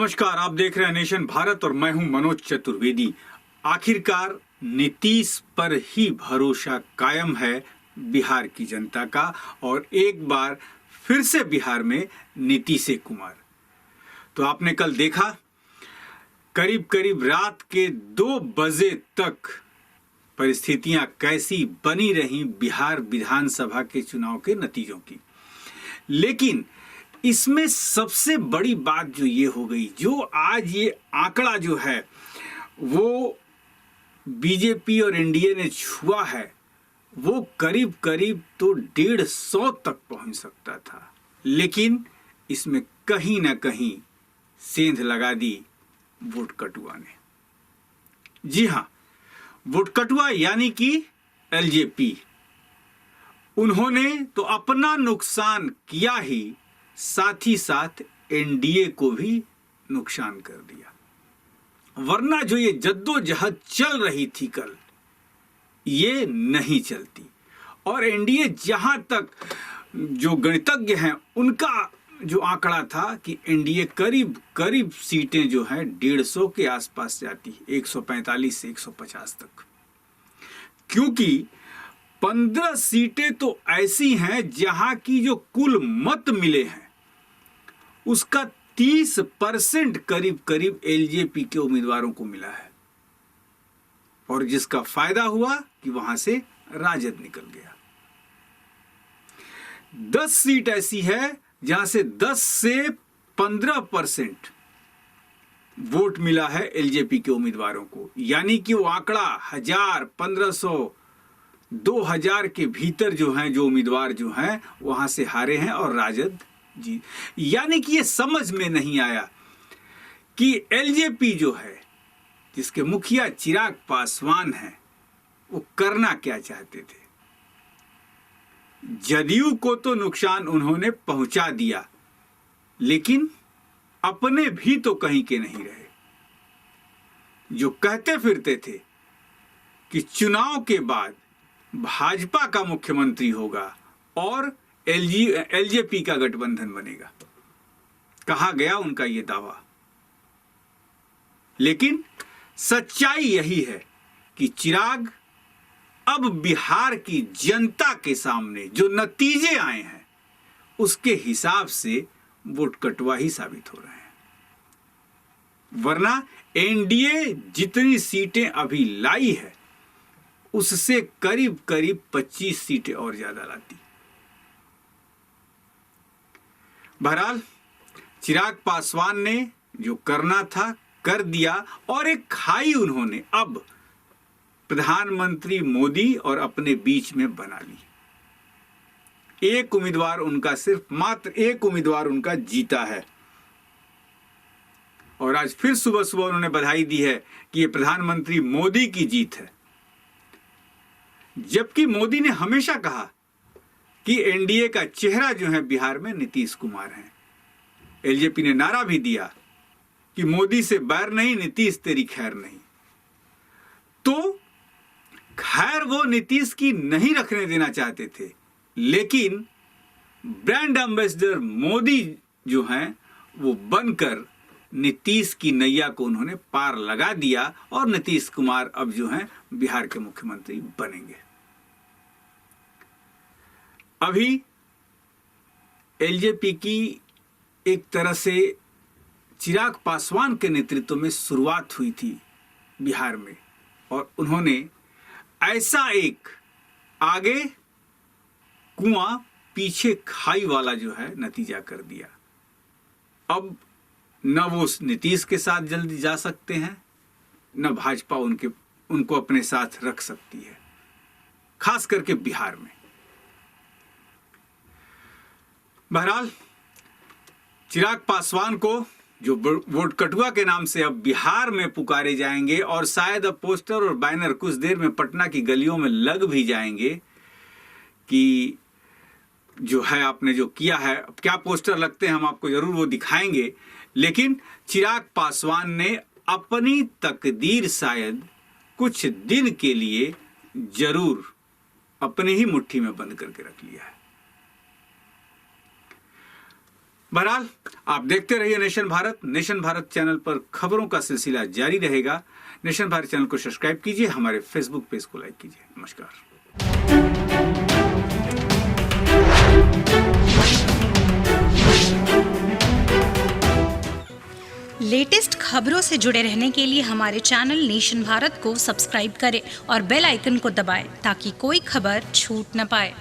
नमस्कार, आप देख रहे हैं नेशन भारत और मैं हूं मनोज चतुर्वेदी। आखिरकार नीतीश पर ही भरोसा कायम है बिहार की जनता का और एक बार फिर से बिहार में नीतीश कुमार। तो आपने कल देखा करीब करीब रात के 2 बजे तक परिस्थितियां कैसी बनी रही बिहार विधानसभा के चुनाव के नतीजों की। लेकिन इसमें सबसे बड़ी बात जो ये हो गई, जो आज ये आंकड़ा जो है वो बीजेपी और एनडीए ने छुआ है, वो करीब करीब तो 150 तक पहुंच सकता था। लेकिन इसमें कहीं ना कहीं सेंध लगा दी वोट कटुआ ने। जी हां, वोट कटुआ यानी कि एलजेपी। उन्होंने तो अपना नुकसान किया ही, साथ ही साथ एनडीए को भी नुकसान कर दिया। वरना जो ये जद्दोजहद चल रही थी कल, ये नहीं चलती। और एनडीए, जहां तक जो गणितज्ञ हैं उनका जो आंकड़ा था कि एनडीए करीब करीब सीटें जो हैं 150 के आसपास जाती, 145 से 150 तक। क्योंकि 15 सीटें तो ऐसी हैं जहां की जो कुल मत मिले हैं उसका 30% करीब करीब एलजेपी के उम्मीदवारों को मिला है। और जिसका फायदा हुआ कि वहां से राजद निकल गया। 10 सीट ऐसी है जहां से 10 से 15% वोट मिला है एलजेपी के उम्मीदवारों को। यानी कि वो आंकड़ा 1000, 1500, 2000 के भीतर जो हैं, जो उम्मीदवार जो हैं वहां से हारे हैं और राजद जी। यानी कि ये समझ में नहीं आया कि एलजेपी जो है, जिसके मुखिया चिराग पासवान हैं, वो करना क्या चाहते थे। जदयू को तो नुकसान उन्होंने पहुंचा दिया, लेकिन अपने भी तो कहीं के नहीं रहे। जो कहते फिरते थे कि चुनाव के बाद भाजपा का मुख्यमंत्री होगा और एलजेपी का गठबंधन बनेगा, कहा गया उनका यह दावा। लेकिन सच्चाई यही है कि चिराग अब बिहार की जनता के सामने जो नतीजे आए हैं उसके हिसाब से वोट कटवा ही साबित हो रहे हैं। वरना एनडीए जितनी सीटें अभी लाई है उससे करीब करीब 25 सीटें और ज्यादा लाती। बहरहाल चिराग पासवान ने जो करना था कर दिया और एक खाई उन्होंने अब प्रधानमंत्री मोदी और अपने बीच में बना ली। एक उम्मीदवार उनका, सिर्फ मात्र एक उम्मीदवार उनका जीता है। और आज फिर सुबह सुबह उन्होंने बधाई दी है कि यह प्रधानमंत्री मोदी की जीत है। जबकि मोदी ने हमेशा कहा कि एनडीए का चेहरा जो है बिहार में नीतीश कुमार है। एलजेपी ने नारा भी दिया कि मोदी से बैर नहीं, नीतीश तेरी खैर नहीं। तो खैर वो नीतीश की नहीं रखने देना चाहते थे, लेकिन ब्रांड एम्बेसडर मोदी जो हैं वो बनकर नीतीश की नैया को उन्होंने पार लगा दिया और नीतीश कुमार अब जो हैं बिहार के मुख्यमंत्री बनेंगे। अभी एलजेपी की एक तरह से चिराग पासवान के नेतृत्व में शुरुआत हुई थी बिहार में, और उन्होंने ऐसा एक आगे कुआं पीछे खाई वाला जो है नतीजा कर दिया। अब न वो नीतीश के साथ जल्दी जा सकते हैं, न भाजपा उनको अपने साथ रख सकती है, खास करके बिहार में। बहरहाल चिराग पासवान को जो वोट कटुआ के नाम से अब बिहार में पुकारे जाएंगे, और शायद अब पोस्टर और बैनर कुछ देर में पटना की गलियों में लग भी जाएंगे कि जो है आपने जो किया है। अब क्या पोस्टर लगते हैं हम आपको जरूर वो दिखाएंगे, लेकिन चिराग पासवान ने अपनी तकदीर शायद कुछ दिन के लिए जरूर अपनी ही मुट्ठी में बंद करके रख लिया है। बहरहाल आप देखते रहिए nation Bharat. Nation Bharat channel पर खबरों का सिलसिला जारी रहेगा। नेशन भारत चैनल को सब्सक्राइब कीजिए, हमारे फेसबुक पेज को लाइक कीजिए। नमस्कार। लेटेस्ट खबरों से जुड़े रहने के लिए हमारे चैनल नेशन भारत को सब्सक्राइब करें और बेल आइकन को दबाएं ताकि कोई खबर छूट न पाए।